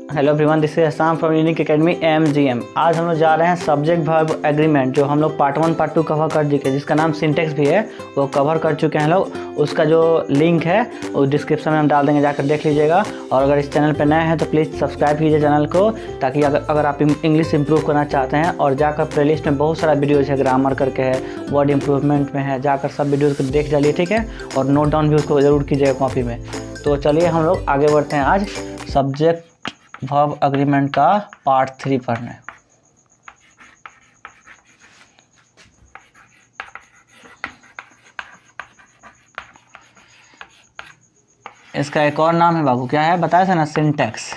Hello everyone, this is Assam from unique academy MGM। आज हम लोग जा रहे हैं सब्जेक्ट वर्ब एग्रीमेंट, जो हम लोग पार्ट 1 पार्ट 2 कवर कर चुके हैं, जिसका नाम सिंटेक्स भी है, वो कवर कर चुके हैं लोग। उसका जो लिंक है वो डिस्क्रिप्शन में हम डाल देंगे, जाकर देख लीजिएगा। और अगर इस चैनल पर नए हैं तो प्लीज़ सब्सक्राइब कीजिए चैनल को, ताकि अगर आप इंग्लिश इंप्रूव करना चाहते हैं। और जाकर प्लेलिस्ट में बहुत सारा वीडियोज़ है, ग्रामर करके है, वर्ड इम्प्रूवमेंट में है, जाकर सब वीडियोज़ को देख डालिए, ठीक है। और नोट डाउन भी उसको ज़रूर कीजिएगा कॉपी में। तो चलिए हम लोग आगे बढ़ते हैं आज सब्जेक्ट वर्ब एग्रीमेंट का पार्ट 3 पढ़ने। इसका एक और नाम है बाबू, क्या है बताया था ना, सिंटेक्स।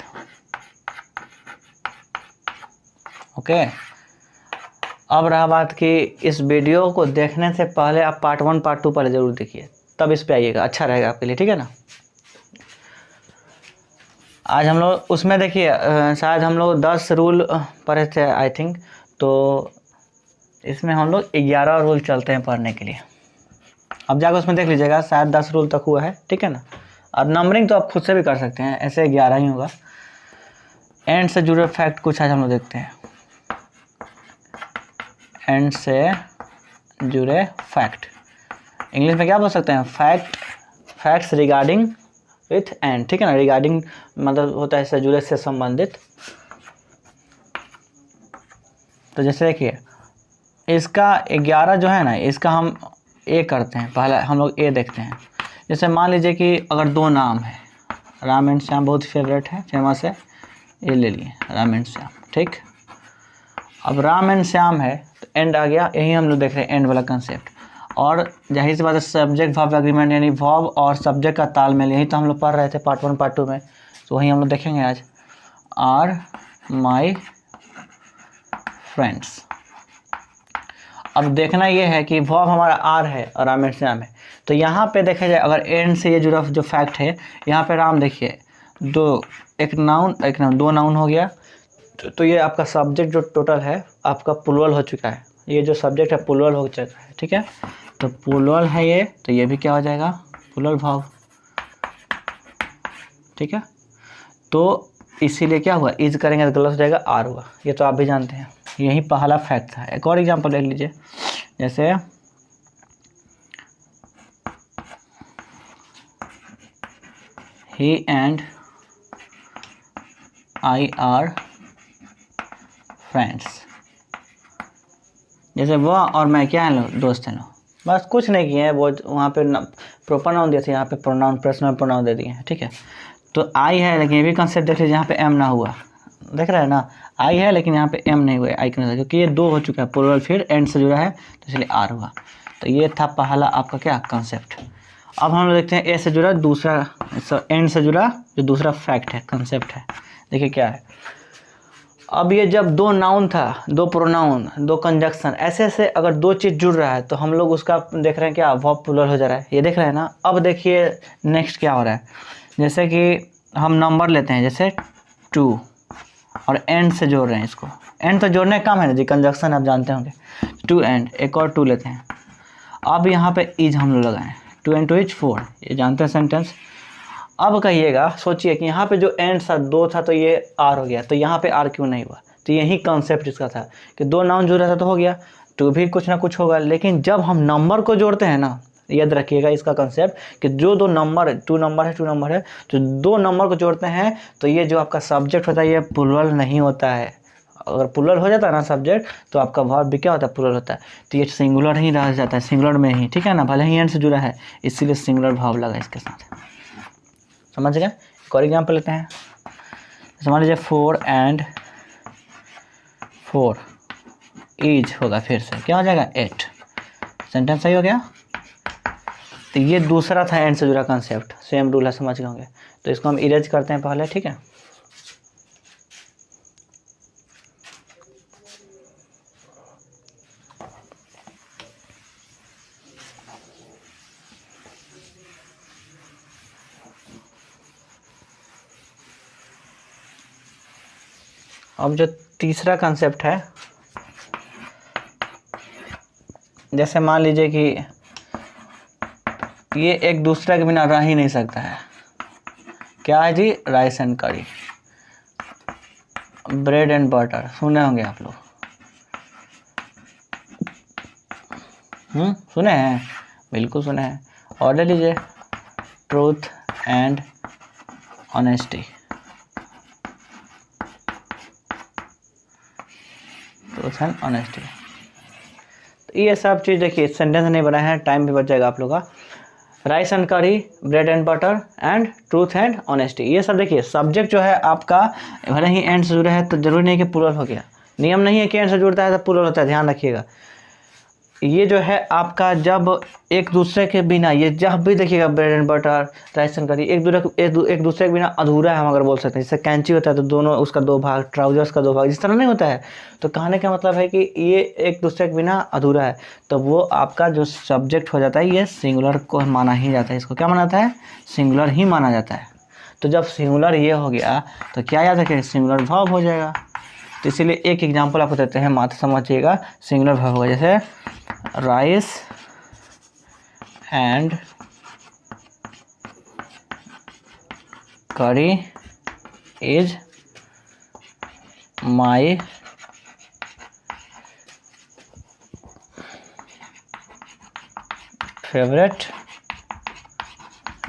ओके, अब रहा बात कि इस वीडियो को देखने से पहले आप पार्ट 1 पार्ट 2 पहले ज़रूर देखिए, तब इस पे आइएगा, अच्छा रहेगा आपके लिए, ठीक है ना। आज हम लोग उसमें देखिए शायद हम लोग 10 रूल पढ़े थे आई थिंक, तो इसमें हम लोग 11 रूल चलते हैं पढ़ने के लिए। अब जाकर उसमें देख लीजिएगा, शायद 10 रूल तक हुआ है, ठीक है ना। और नंबरिंग तो आप खुद से भी कर सकते हैं, ऐसे 11 ही होगा। एंड से जुड़े फैक्ट कुछ आज हम लोग देखते हैं। एंड से जुड़े फैक्ट इंग्लिश में क्या बोल सकते हैं, फैक्ट्स रिगार्डिंग विथ एंड, ठीक है ना। रिगार्डिंग मतलब होता है इससे जुड़े से संबंधित। तो जैसे देखिए इसका 11 जो है ना, इसका हम ए करते हैं। पहले हम लोग ए देखते हैं। जैसे मान लीजिए कि अगर 2 नाम है, राम एंड श्याम बहुत फेवरेट है, फेमस है, ये ले लिए राम एंड श्याम, ठीक। अब राम एंड श्याम है तो एंड आ गया, यही हम लोग देख रहे हैं एंड वाला कंसेप्ट। और जाहिर सी बात है सब्जेक्ट वर्ब एग्रीमेंट यानी वर्ब और सब्जेक्ट का तालमेल, यही तो हम लोग पढ़ रहे थे पार्ट 1 पार्ट 2 में, तो वही हम लोग देखेंगे आज। Are my friends. अब देखना ये है कि वर्ब हमारा आर है और राम एंड श्याम है, तो यहाँ पे देखा जाए अगर एंड से ये जुड़ा जो फैक्ट है, यहाँ पे राम देखिए एक नाउन 2 नाउन हो गया, तो ये आपका सब्जेक्ट जो टोटल है आपका प्लूरल हो चुका है। ये जो सब्जेक्ट है प्लूरल हो चुका है, ठीक है। तो प्लूरल है ये, तो ये भी क्या हो जाएगा, प्लूरल वर्ब, ठीक है। तो इसीलिए क्या हुआ, इज करेंगे तो गलत हो जाएगा, आर हुआ, ये तो आप भी जानते हैं। यही पहला फैक्ट था। एक और एग्जांपल देख लीजिए, जैसे ही एंड आई आर फ्रेंड्स। जैसे वह और मैं क्या है लो, दोस्त हैं लो, बस कुछ नहीं किए हैं। वो वहाँ पे प्रॉपर नाउन दिए थे, यहाँ पे प्रोनाउन पर्सनल प्रोनाउन दे दिए हैं, ठीक है। तो आई है, लेकिन ये भी कंसेप्ट देख लीजिए, यहाँ पे एम ना हुआ, देख रहे हैं ना, आई है लेकिन यहाँ पे एम नहीं हुआ, आई के, क्योंकि ये 2 हो चुका है प्लूरल, फिर एंड से जुड़ा है तो इसलिए आर हुआ। तो ये था पहला आपका क्या कंसेप्ट। अब हम लोग देखते हैं ए से जुड़ा दूसरा, एंड से जुड़ा जो दूसरा फैक्ट है, कंसेप्ट है। देखिए क्या है। अब ये जब 2 नाउन था, 2 प्रोनाउन, 2 कंजक्शन, ऐसे अगर 2 चीज़ जुड़ रहा है तो हम लोग उसका देख रहे हैं क्या, वर्ब प्लूरल हो जा रहा है, ये देख रहे हैं ना। अब देखिए नेक्स्ट क्या हो रहा है, जैसे कि हम नंबर लेते हैं, जैसे 2 और एंड से जोड़ रहे हैं इसको। एंड तो जोड़ने का काम है ना जी, कंजक्शन आप जानते होंगे। 2 एंड, एक और 2 लेते हैं। अब यहाँ पे इज हम लोग लगाएं, 2 and 2 is 4, ये जानते हैं सेंटेंस। अब कहिएगा, सोचिए कि यहाँ पे जो एंड था 2 था तो ये आर हो गया, तो यहाँ पे आर क्यों नहीं हुआ। तो यही कॉन्सेप्ट इसका था कि 2 नाउन जुड़ रहा था तो हो गया, 2 भी कुछ ना कुछ होगा। लेकिन जब हम नंबर को जोड़ते हैं ना, याद रखिएगा इसका कंसेप्ट कि जो 2 नंबर है, 2 नंबर है, तो 2 नंबर को जोड़ते हैं तो ये जो आपका सब्जेक्ट होता है ये प्लूरल नहीं होता है। अगर प्लूरल हो जाता है ना सब्जेक्ट, तो आपका वर्ब भी क्या होता है, प्लूरल होता है। तो ये सिंगुलर ही रह जाता है, सिंगुलर में ही, ठीक है ना, भले ही एंड से जुड़ा है, इसीलिए सिंगुलर वर्ब लगा इसके साथ, समझ गए। एक और एग्जाम्पल लेते हैं, समझ लीजिए 4 and 4 इज होगा, फिर से क्या हो जाएगा, 8। सेंटेंस सही हो गया। तो ये दूसरा था एंड से जुड़ा कंसेप्ट, सेम रूल है, समझ गए होंगे। तो इसको हम इरेज करते हैं पहले, ठीक है। अब जो तीसरा कंसेप्ट है, जैसे मान लीजिए कि ये एक दूसरे के बिना रह ही नहीं सकता है, क्या है जी, राइस एंड करी। ब्रेड एंड बटर सुने होंगे आप लोग, सुने हैं, बिल्कुल सुने हैं। ऑर्डर लीजिए, truth and honesty, truth and honesty. तो ये सब चीज़ देखिए, सेंटेंस नहीं बना है, टाइम भी बच जाएगा आप लोग का। राइस एंड करी, bread and butter and truth and honesty, ये सब देखिए सब्जेक्ट जो है आपका भले ही एंड से जुड़ा है तो जरूरी नहीं कि प्लूरल हो गया, नियम नहीं है कि एंड से जुड़ता है तो प्लूरल होता है, ध्यान रखिएगा। ये जो है आपका जब एक दूसरे के बिना, ये जब भी देखिएगा bread and butter, rice and करी एक दूसरे के बिना अधूरा है, हम अगर बोल सकते हैं। जैसे कैंची होता है तो दोनों उसका दो भाग, ट्राउजर्स का दो भाग, इस तरह नहीं होता है। तो कहने का मतलब है कि ये एक दूसरे के बिना अधूरा है, तो वो आपका जो सब्जेक्ट हो जाता है ये सिंगुलर को माना ही जाता है। इसको क्या माना जाता है? सिंगुलर ही माना जाता है। तो जब सिंगुलर ये हो गया तो क्या याद रखें? सिंगुलर वर्ब हो जाएगा। तो इसीलिए एक एग्जाम्पल आपको देते हैं, मात्र समझिएगा। सिंगुलर वर्ब होगा, जैसे राइस एंड करी is my favourite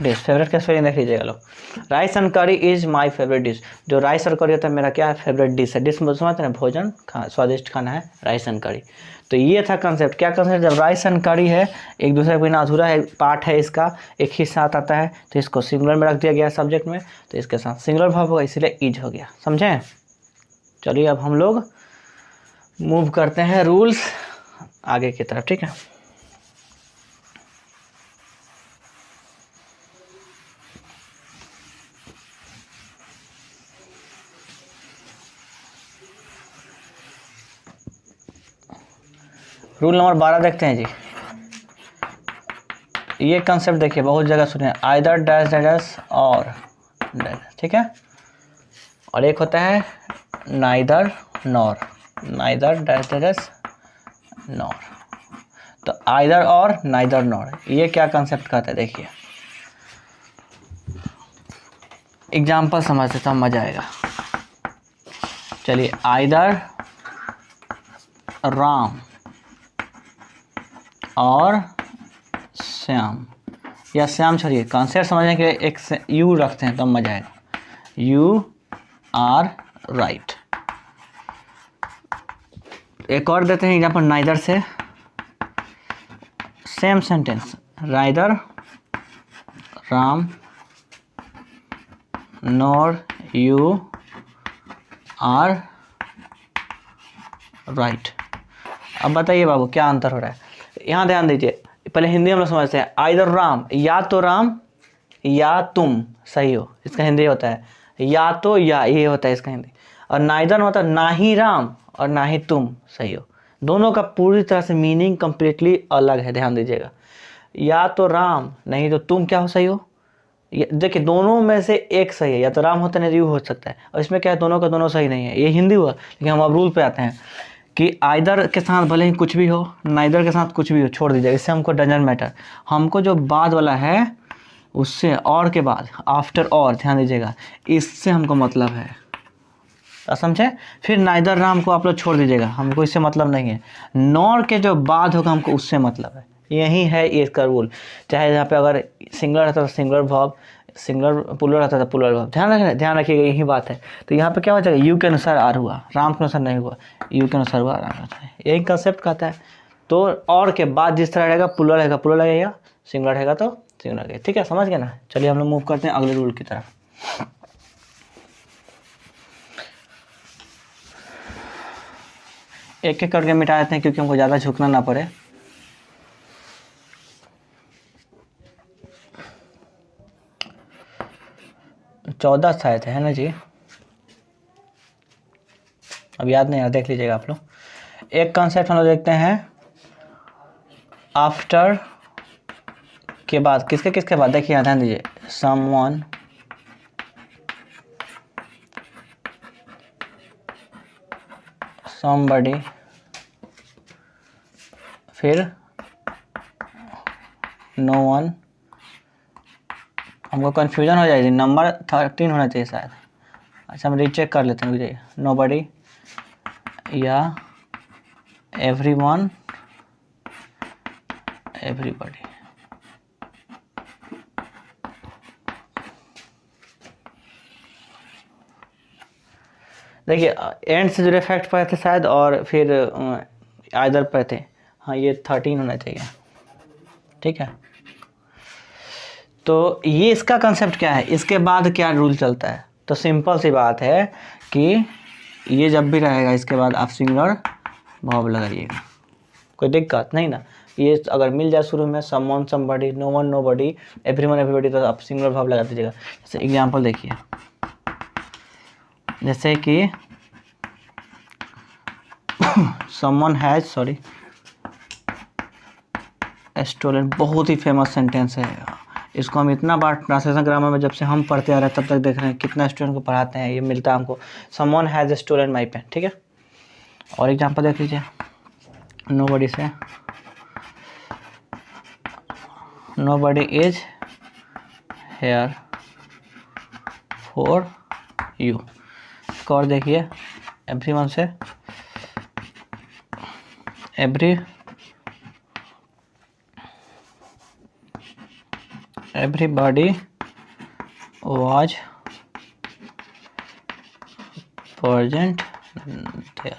dish. Favourite का स्पेलिंग देख लीजिएगा लोग। राइस एंड करी इज माई फेवरेट डिश। जो राइस और करी होता है मेरा क्या है? फेवरेट डिश है। डिश समझते हैं, भोजन, स्वादिष्ट खाना है राइस एंड करी। तो ये था कंसेप्ट। क्या कंसेप्ट? जब राइस एंड करी है, एक दूसरे के बिना अधूरा है, पार्ट है इसका, एक ही साथ आता है, तो इसको सिंगुलर में रख दिया गया सब्जेक्ट में, तो इसके साथ सिंगुलर वर्ब होगा, इसीलिए इज हो गया। समझें? चलिए अब हम लोग मूव करते हैं रूल्स आगे की तरफ, ठीक है। रूल नंबर 12 देखते हैं जी। ये कंसेप्ट देखिए बहुत जगह सुने, आइदर डैश डैश और डैश, ठीक है। और एक होता है neither nor, neither dash dash nor. तो आइदर और नाइदर नॉर, ये क्या कंसेप्ट कहता है देखिए। एग्जाम्पल समझते तब मजा आएगा। चलिए, आइदर राम और श्याम, या श्याम छोड़िए, कंसेप्ट समझने के लिए एक यू रखते हैं तब मजा आएगा। You are right. एक और देते हैं एग्जाम्पल नाइदर से, same sentence, neither Ram nor you are right. अब बताइए बाबू क्या अंतर हो रहा है? यहाँ ध्यान दीजिए, पहले हिंदी हम लोग समझते हैं। आइदर राम, या तो राम या तुम सही हो, इसका हिंदी होता है। या तो या, ये होता है इसका हिंदी। और नाइदर होता है ना ही राम और ना ही तुम सही हो। दोनों का पूरी तरह से मीनिंग कंप्लीटली अलग है, ध्यान दीजिएगा। या तो राम नहीं तो तुम क्या हो सही हो। देखिए दोनों में से एक सही है, या तो राम होता है नहीं यू हो सकता है। और इसमें क्या है, दोनों का दोनों सही नहीं है। ये हिंदी हुआ, लेकिन हम अब रूल पे आते हैं कि आइदर के साथ भले ही कुछ भी हो, नाइदर के साथ कुछ भी हो, छोड़ दीजिए, इससे हमको डजंट मैटर। हमको जो बाद वाला है उससे, और के बाद, आफ्टर और, ध्यान दीजिएगा, इससे हमको मतलब है। समझे? फिर नाइदर राम को आप लोग छोड़ दीजिएगा, हमको इससे मतलब नहीं है। नॉर के जो बाद होगा हमको उससे मतलब है। यही है इसका रूल। चाहे यहाँ पे अगर सिंगुलर रहता तो सिंगुलर वर्ब, सिंगुलर प्लूरल रहता था प्लूरल वर्ब। ध्यान रखिएगा, यही बात है। तो यहाँ पे क्या हो जाएगा? यू के अनुसार आर हुआ, राम के अनुसार नहीं हुआ, यू के अनुसार हुआ, राम के अनुसार। यही कंसेप्ट कहता है। तो और के बाद जिस तरह रहेगा, प्लूरल रहेगा प्लूरल लगेगा, सिंगुलर रहेगा तो सिंगुलर लगेगा। ठीक है, समझ गए ना? चलिए हम लोग मूव करते हैं अगले रूल की तरफ। एक एक करके मिटा देते हैं क्योंकि हमको ज़्यादा झुकना ना पड़े। चौदह शायद है ना जी, अब याद नहीं आ, देख लीजिएगा आप लोग। एक कॉन्सेप्ट हम लोग देखते हैं, आफ्टर के बाद, किसके बाद देखिए, ध्यान दीजिए, समवन, somebody, फिर no one। हमको कन्फ्यूजन हो जाएगी, नंबर 13 होना चाहिए शायद, अच्छा हम रीचेक कर लेते हैं, मुझे नोबडी या एवरीवन, एवरीबॉडी। देखिए एंड से जुड़े फैक्ट पढ़े थे शायद, और फिर आइदर पढ़े थे। हाँ ये 13 होना चाहिए, ठीक है। तो ये इसका कंसेप्ट क्या है, इसके बाद क्या रूल चलता है। तो सिंपल सी बात है कि ये जब भी रहेगा इसके बाद आप सिंगुलर वर्ब लगाइएगा, कोई दिक्कत नहीं ना। ये अगर मिल जाए शुरू में someone somebody, no one nobody, everyone everybody, तो आप सिंगुलर वर्ब लगा दीजिएगा। जैसे एग्जांपल देखिए, जैसे कि समवन हैज स्टोलन, बहुत ही फेमस सेंटेंस है। इसको हम इतना बार ट्रांसलेशन ग्रामर में जब से हम पढ़ते आ रहे हैं तब तक देख रहे हैं, कितना स्टूडेंट को पढ़ाते हैं, ये मिलता है हमको। Someone has stolen my pen, ठीक है। और एग्जांपल देख लीजिए, नोबडी से nobody is here for you. और देखिए एवरीवन से everybody was present there।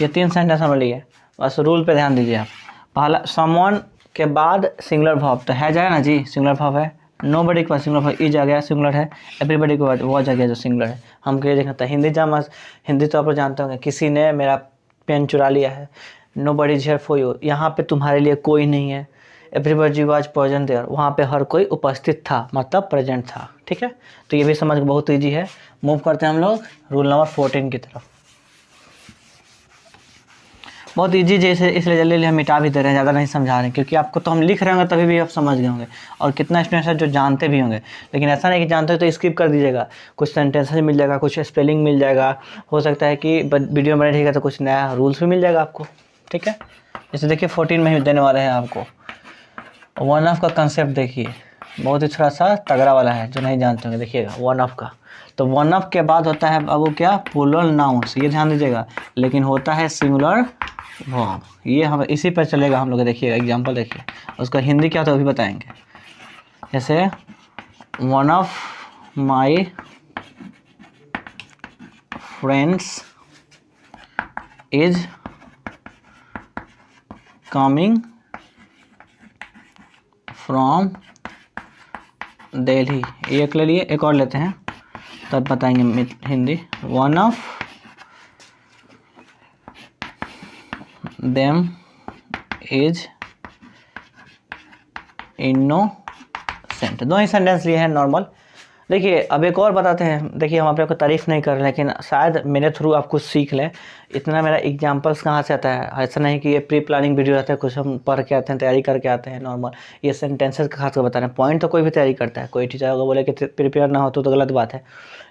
ये 3 सेंटेंस समझ लिए। बस रूल पे ध्यान दीजिए आप। पहला समवन के बाद सिंगुलर वर्ब, तो है जाए ना जी, सिंगुलर वर्ब है। नोबडी के बाद सिंगुलर वर्ब इज आ गया, सिंगुलर है। एवरीबॉडी के बाद वॉज आ गया जो सिंगुलर है। हमको ये देखना था हिंदी तो आप लोग जानते होंगे, किसी ने मेरा पेन चुरा लिया है। Nobody is here for you, यहाँ पे तुम्हारे लिए कोई नहीं है। एवरीबॉडी वाज प्रेजेंट देयर, वहाँ पे हर कोई उपस्थित था, मतलब प्रेजेंट था, ठीक है। तो ये भी समझ बहुत ईजी है। मूव करते हैं हम लोग रूल नंबर 14 की तरफ। बहुत ईजी जैसे, इसलिए जल्दी हम मिटा भी दे रहे हैं, ज़्यादा नहीं समझा रहे हैं, क्योंकि आपको तो हम लिख रहे होंगे तभी भी आप समझ गए होंगे। और कितना स्टूडेंट्स है जो जानते भी होंगे, लेकिन ऐसा नहीं कि जानते हो तो स्किप कर दीजिएगा। कुछ सेंटेंसेस मिल जाएगा, कुछ स्पेलिंग मिल जाएगा, हो सकता है कि वीडियो में रहेगा तो कुछ नया रूल्स भी मिल जाएगा आपको, ठीक है। जैसे देखिए 14 में ही देने वाले हैं आपको। वन ऑफ का कंसेप्ट देखिए, बहुत ही थोड़ा सा तगड़ा वाला है, जो नहीं जानते होंगे देखिएगा वन ऑफ का। तो वन ऑफ के बाद होता है अब वो क्या, प्लूरल नाउन्स, ये ध्यान दीजिएगा, लेकिन होता है सिंगुलर वर्ब। ये हम इसी पर चलेगा हम लोग, देखिएगा एग्जांपल देखिए, उसका हिंदी क्या होता है वो भी बताएंगे। जैसे one of my friends is coming from Delhi. एक ले लिए, एक और लेते हैं तब बताएंगे Hindi. One of them is innocent. दो ही सेंटेंस लिए हैं नॉर्मल। देखिए अब एक और बताते हैं। देखिए हम आपको तारीफ़ नहीं कर रहे, लेकिन शायद मेरे थ्रू आप कुछ सीख लें। इतना मेरा एग्जांपल्स कहाँ से आता है, ऐसा नहीं कि ये प्री प्लानिंग वीडियो रहता है, कुछ हम पढ़ के आते हैं, तैयारी करके आते हैं नॉर्मल। ये सेंटेंसेस का खास कर बता रहे हैं, पॉइंट तो कोई भी तैयारी करता है। कोई टीचर होगा बोले कि प्रिपेयर ना हो तो गलत बात है,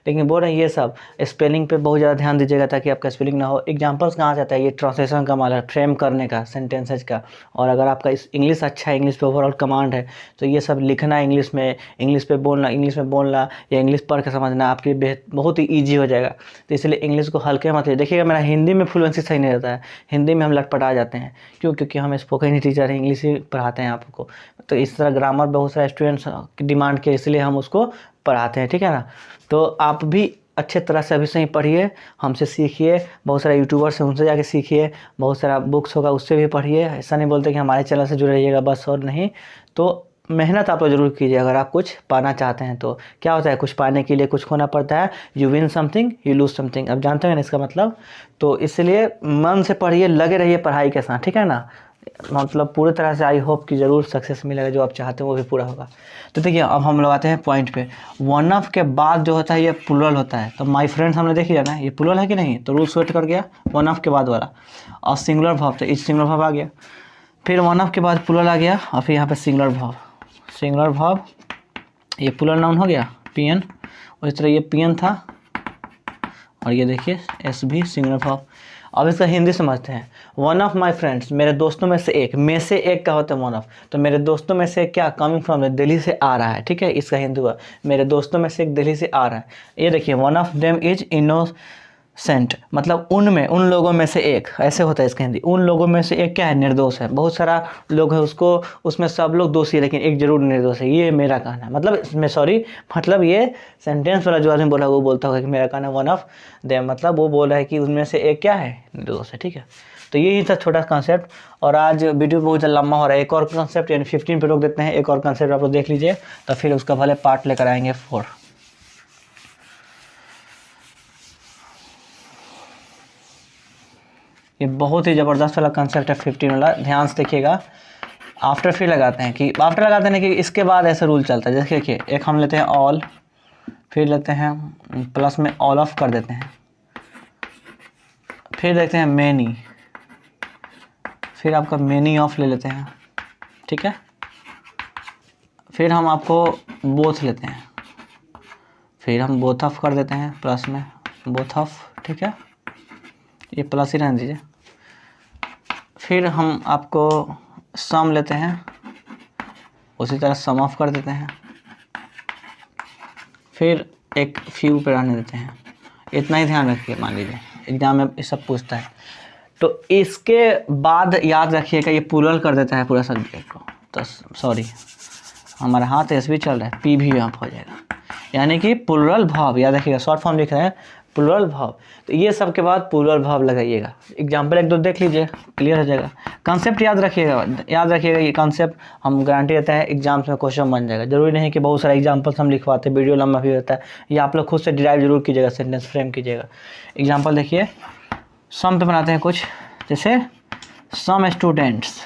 लेकिन बोल रहे हैं ये सब स्पेलिंग पे बहुत ज़्यादा ध्यान दीजिएगा ताकि आपका स्पेलिंग ना हो। एग्जांपल्स कहाँ से आता है, ये ट्रांसलेशन का माल है, फ्रेम करने का, सेंटेंसेज का। और अगर आपका इंग्लिश अच्छा है, इंग्लिश पे ओवरऑल कमांड है, तो ये सब लिखना इंग्लिश में, इंग्लिश पे बोलना, इंग्लिश में बोलना या इंग्लिश पढ़ के समझना आपके लिए बहुत ही ईजी हो जाएगा। तो इसलिए इंग्लिश को हल्के मत लीजिए। देखिएगा मेरा हिंदी में फ्लुएंसी सही नहीं रहता है, हिंदी में हम लटपटा जाते हैं। क्यों? क्योंकि हम स्पोकन टीचर हैं, इंग्लिश ही पढ़ाते हैं आपको। तो इस तरह ग्रामर बहुत सारे स्टूडेंट्स की डिमांड के, इसलिए हम उसको पढ़ाते हैं, ठीक है ना। तो आप भी अच्छे तरह से अभी से ही पढ़िए, हमसे सीखिए। बहुत सारे यूट्यूबर्स हैं, उनसे जाके सीखिए। बहुत सारा बुक्स होगा, उससे भी पढ़िए। ऐसा नहीं बोलते कि हमारे चैनल से जुड़े रहिएगा बस, और नहीं। तो मेहनत आप लोग ज़रूर कीजिए अगर आप कुछ पाना चाहते हैं। तो क्या होता है, कुछ पाने के लिए कुछ खोना पड़ता है। You win something, you lose something. अब जानते हैं ना इसका मतलब। तो इसलिए मन से पढ़िए, लगे रहिए पढ़ाई के साथ, ठीक है ना। मतलब पूरी तरह से आई होप कि ज़रूर सक्सेस मिलेगा, जो आप चाहते हैं वो भी पूरा होगा। तो देखिए अब हम लोग आते हैं पॉइंट पे। वन ऑफ के बाद जो होता है ये प्लूरल होता है। तो माय फ्रेंड्स हमने देख लिया ना, ये प्लूरल है कि नहीं, तो रूल स्वेट कर गया वन ऑफ के बाद वाला। और सिंगुलर वर्ब, तो इस सिंगुलर वर्ब आ गया। फिर वन ऑफ के बाद प्लूरल आ गया, और फिर यहाँ पे सिंगुलर वर्ब। सिंगुलर वर्ब ये प्लूरल नाउन हो गया, पीएन। और इस तरह ये पीएन था, और ये देखिए एस भी सिंगुलर वर्ब। अब इसका हिंदी समझते हैं। वन ऑफ माई फ्रेंड्स, मेरे दोस्तों में से एक, में से एक का होता है वन ऑफ, तो मेरे दोस्तों में से क्या, कमिंग फ्रॉम, दिल्ली से आ रहा है, ठीक है। इसका हिंदी हुआ मेरे दोस्तों में से एक दिल्ली से आ रहा है। ये देखिए one of them is innocent, मतलब उनमें, उन लोगों में से एक, ऐसे होता है इसका हिंदी। उन लोगों में से एक क्या है, निर्दोष है। बहुत सारा लोग है उसको, उसमें सब लोग दोषी है लेकिन एक जरूर निर्दोष है, ये मेरा कहना है। मतलब इसमें सॉरी, मतलब ये सेंटेंस वाला जो आदमी बोला वो बोलता होगा कि मेरा कहना वन ऑफ देम, मतलब वो बोल रहा है कि उनमें से एक क्या है, निर्दोष है, ठीक है। तो यही था छोटा कॉन्सेप्ट, और आज वीडियो बहुत लंबा हो रहा है। एक और कॉन्सेप्ट यानी 15 पे रोक देते हैं, एक और कॉन्सेप्ट आप लोग देख लीजिए, तो फिर उसका भले पार्ट लेकर आएंगे 4। ये बहुत ही ज़बरदस्त वाला कंसेप्ट है 15 वाला, ध्यान से देखिएगा। आफ्टर फिर लगाते हैं कि आफ्टर लगाते हैं कि इसके बाद ऐसा रूल चलता है। जैसे देखिए एक हम लेते हैं ऑल, फिर लेते हैं प्लस में ऑल ऑफ कर देते हैं, फिर देखते हैं मैनी, फिर आपका मैनी ऑफ ले लेते हैं, ठीक है। फिर हम आपको बोथ लेते हैं, फिर हम बोथ ऑफ कर देते हैं प्लस में बोथ ऑफ, ठीक है। ये प्लस ही रहने दीजिए। फिर हम आपको सम लेते हैं, उसी तरह सम ऑफ कर देते हैं, फिर एक फ्यू पे रहने देते हैं। इतना ही ध्यान रखिए, मान लीजिए एग्जाम में ये सब पूछता है। तो इसके बाद याद रखिएगा ये प्लूरल कर देता है पूरा सब्जेक्ट को, तो सॉरी हमारा हाथ एस भी चल रहा है, पी भी ऑफ हो जाएगा, यानी कि प्लूरल भाव याद रखिएगा। शॉर्ट फॉर्म लिख रहे हैं प्लूरल भाव, तो ये सब के बाद प्लूरल भाव लगाइएगा। एग्जाम्पल एक दो देख लीजिए, क्लियर हो जाएगा। कंसेप्ट याद रखिएगा, याद रखिएगा ये कंसेप्ट, हम गारंटी देते हैं एग्जाम्स में क्वेश्चन बन जाएगा। जरूरी नहीं कि बहुत सारा एग्जाम्पल्स हम लिखवाते हैं, वीडियो लंबा भी होता है, ये आप लोग खुद से डिराइव जरूर कीजिएगा, सेंटेंस फ्रेम कीजिएगा। एग्जाम्पल देखिए, सम पे बनाते हैं कुछ, जैसे सम स्टूडेंट्स।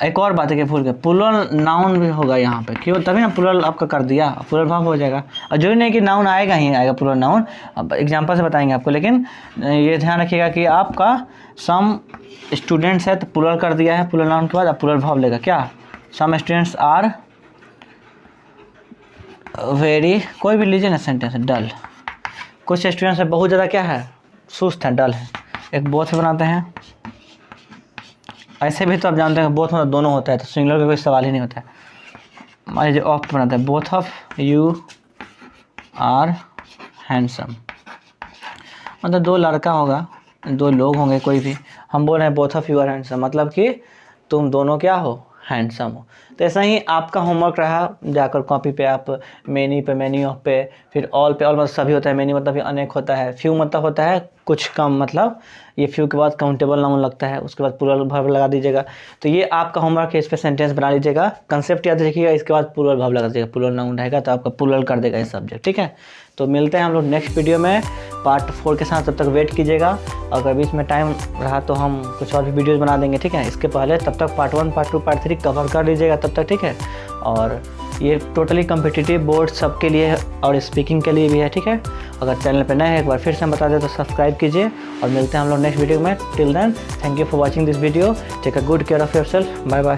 एक और बात है कि भूल गए, प्लूरल नाउन भी होगा यहाँ पे, क्यों, तभी ना प्लूरल आपका कर दिया, प्लूरल भाव हो जाएगा। और जो नहीं कि नाउन आएगा ही आएगा प्लूरल नाउन, अब एग्जांपल से बताएंगे आपको, लेकिन ये ध्यान रखिएगा कि आपका सम स्टूडेंट्स है तो प्लूरल कर दिया है, प्लूरल नाउन के बाद अब प्लूरल भाव लेगा क्या, सम स्टूडेंट्स आर वेरी, कोई भी लीजिए ना सेंटेंस, डल। कुछ स्टूडेंट्स है बहुत ज़्यादा क्या है, सुस्त है, डल है। एक बोथ बनाते हैं, ऐसे भी तो आप जानते हैं बोथ मतलब दोनों होता है, तो सिंगुलर का कोई सवाल ही नहीं होता है। मान लीजिए ऑफ बनाते हैं, both of you are handsome, मतलब दो लड़का होगा, दो लोग होंगे कोई भी, हम बोल रहे हैं both of you are handsome, मतलब कि तुम दोनों क्या हो, हैंडसम हो। तो ऐसा ही आपका होमवर्क रहा, जाकर कॉपी पे आप मैनी पे, मैनी ऑफ पे, फिर ऑल पे, ऑल मतलब सभी होता है, मैनी मतलब भी अनेक होता है, फ्यू मतलब होता है कुछ कम, मतलब ये फ्यू के बाद काउंटेबल नाउन लगता है, उसके बाद प्लूरल भाव लगा दीजिएगा। तो ये आपका होमवर्क है, इस पर सेंटेंस बना लीजिएगा, कंसेप्ट याद रखिएगा, इसके बाद प्लूरल भाव लगा दीजिएगा, प्लूरल नाउन रहेगा तो आपका प्लूरल कर देगा ये सब्जेक्ट, ठीक है। तो मिलते हैं हम लोग नेक्स्ट वीडियो में पार्ट 4 के साथ, तब तक वेट कीजिएगा। अगर बीच में टाइम रहा तो हम कुछ और भी वीडियोज़ बना देंगे, ठीक है। इसके पहले तब तक पार्ट 1, पार्ट 2, पार्ट 3 कवर कर लीजिएगा तब तक, ठीक है। और ये टोटली कम्पिटिटिव बोर्ड सबके लिए है और स्पीकिंग के लिए भी है, ठीक है। अगर चैनल पे नए हैं, एक बार फिर से हम बता दें तो सब्सक्राइब कीजिए, और मिलते हैं हम लोग नेक्स्ट वीडियो में। Till then, thank you for watching this video, take a good care of yourself, bye bye.